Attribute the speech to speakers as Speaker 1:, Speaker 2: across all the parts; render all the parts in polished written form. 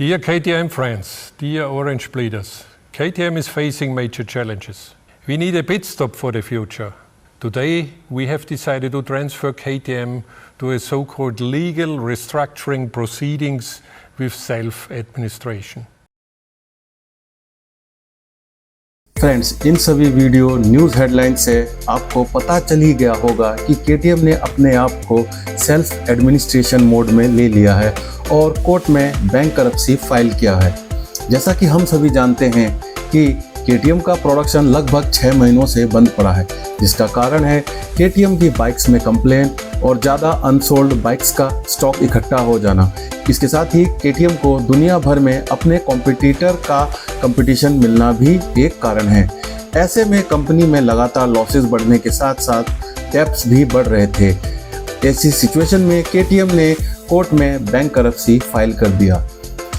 Speaker 1: Dear KTM friends, dear Orange Bleeders, KTM is facing major challenges. We need a pit stop for the future. Today we have decided to transfer KTM to a so-called legal restructuring proceedings with self-administration.
Speaker 2: Friends, इन सभी video news headline से आपको पता चल ही गया होगा कि KTM ने अपने आप को सेल्फ एडमिनिस्ट्रेशन मोड में ले लिया है और कोर्ट में बैंकरप्सी फाइल किया है। जैसा कि हम सभी जानते हैं कि KTM का प्रोडक्शन लगभग 6 महीनों से बंद पड़ा है, जिसका कारण है KTM की बाइक्स में कंप्लेन और ज़्यादा अनसोल्ड बाइक्स का स्टॉक इकट्ठा हो जाना। इसके साथ ही KTM को दुनिया भर में अपने कॉम्पिटिटर का कंपटीशन मिलना भी एक कारण है। ऐसे में कंपनी में लगातार लॉसेस बढ़ने के साथ साथ टैप्स भी बढ़ रहे थे। ऐसी सिचुएशन में KTM ने कोर्ट में बैंकरप्सी फाइल कर दिया।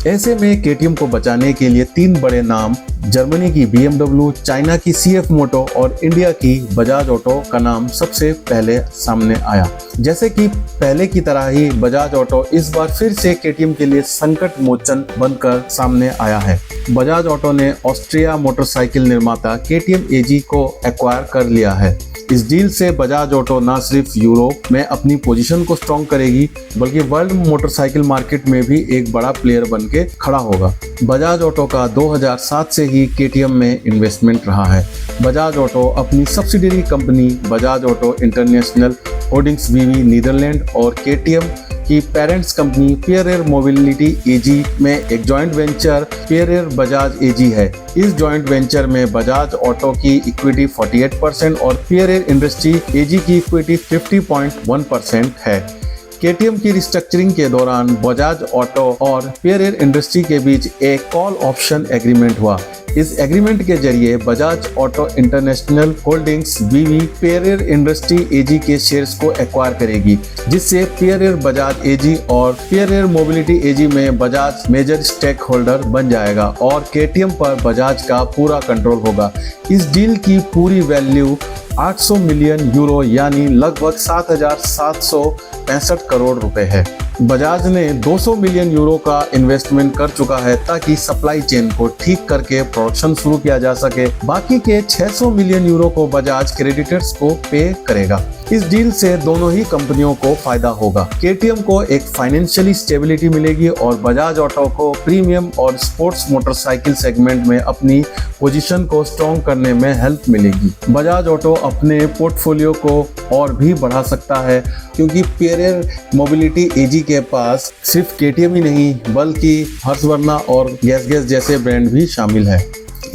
Speaker 2: ऐसे में KTM को बचाने के लिए 3 बड़े नाम, जर्मनी की BMW, चाइना की CF मोटो और इंडिया की बजाज ऑटो का नाम सबसे पहले सामने आया। जैसे कि पहले की तरह ही बजाज ऑटो इस बार फिर से KTM के लिए संकट मोचन बनकर सामने आया है। बजाज ऑटो ने ऑस्ट्रिया मोटरसाइकिल निर्माता KTM AG को एक्वायर कर लिया है। इस डील से बजाज ऑटो न सिर्फ यूरोप में अपनी पोजीशन को स्ट्रॉन्ग करेगी, बल्कि वर्ल्ड मोटरसाइकिल मार्केट में भी एक बड़ा प्लेयर बन के खड़ा होगा। बजाज ऑटो का 2007 से ही KTM में इन्वेस्टमेंट रहा है। बजाज ऑटो अपनी subsidiary company Bajaj auto international holdings BV Netherland और KTM की parents company Pierer Mobility AG में एक joint venture Pierer Bajaj AG है। इस जॉइंट वेंचर में बजाज ऑटो की इक्विटी 48% और पियरेर इंडस्ट्री AG की इक्विटी 50.1% है। KTM की रिस्ट्रक्चरिंग के दौरान बजाज ऑटो और पियरेर इंडस्ट्री के बीच एक कॉल ऑप्शन एग्रीमेंट हुआ। इस एग्रीमेंट के जरिए Bajaj auto international holdings BV Pierer industry AG के शेयर्स को एक्वायर करेगी, जिससे पियरेर बजाज AG और पियरेर मोबिलिटी AG में बजाज मेजर स्टेक होल्डर बन जाएगा और KTM पर बजाज का पूरा कंट्रोल होगा। इस डील की पूरी वैल्यू 800 मिलियन यूरो यानी लगभग 7,765 करोड़ रुपए है। बजाज ने 200 मिलियन यूरो का इन्वेस्टमेंट कर चुका है ताकि सप्लाई चेन को ठीक करके प्रोडक्शन शुरू किया जा सके। बाकी के 600 मिलियन यूरो को बजाज क्रेडिटर्स को पे करेगा। इस डील से दोनों ही कंपनियों को फायदा होगा। KTM को एक फाइनेंशियली स्टेबिलिटी मिलेगी और बजाज ऑटो को प्रीमियम और स्पोर्ट्स मोटरसाइकिल सेगमेंट में अपनी पोजीशन को स्ट्रॉन्ग करने में हेल्प मिलेगी। बजाज ऑटो अपने पोर्टफोलियो को और भी बढ़ा सकता है, क्योंकि पियरेर मोबिलिटी AG के पास सिर्फ KTM ही नहीं बल्कि हर्सवर्ना और गैस जैसे ब्रांड भी शामिल है।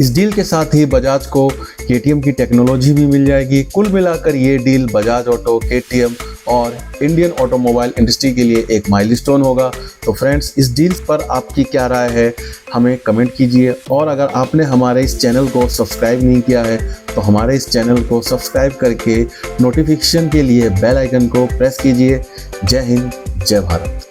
Speaker 2: इस डील के साथ ही बजाज को KTM की टेक्नोलॉजी भी मिल जाएगी। कुल मिलाकर ये डील बजाज ऑटो, KTM और इंडियन ऑटोमोबाइल इंडस्ट्री के लिए एक माइलस्टोन होगा। तो फ्रेंड्स, इस डील पर आपकी क्या राय है हमें कमेंट कीजिए, और अगर आपने हमारे इस चैनल को सब्सक्राइब नहीं किया है तो हमारे इस चैनल को सब्सक्राइब करके नोटिफिकेशन के लिए बेल आइकन को प्रेस कीजिए। जय हिंद, जय भारत।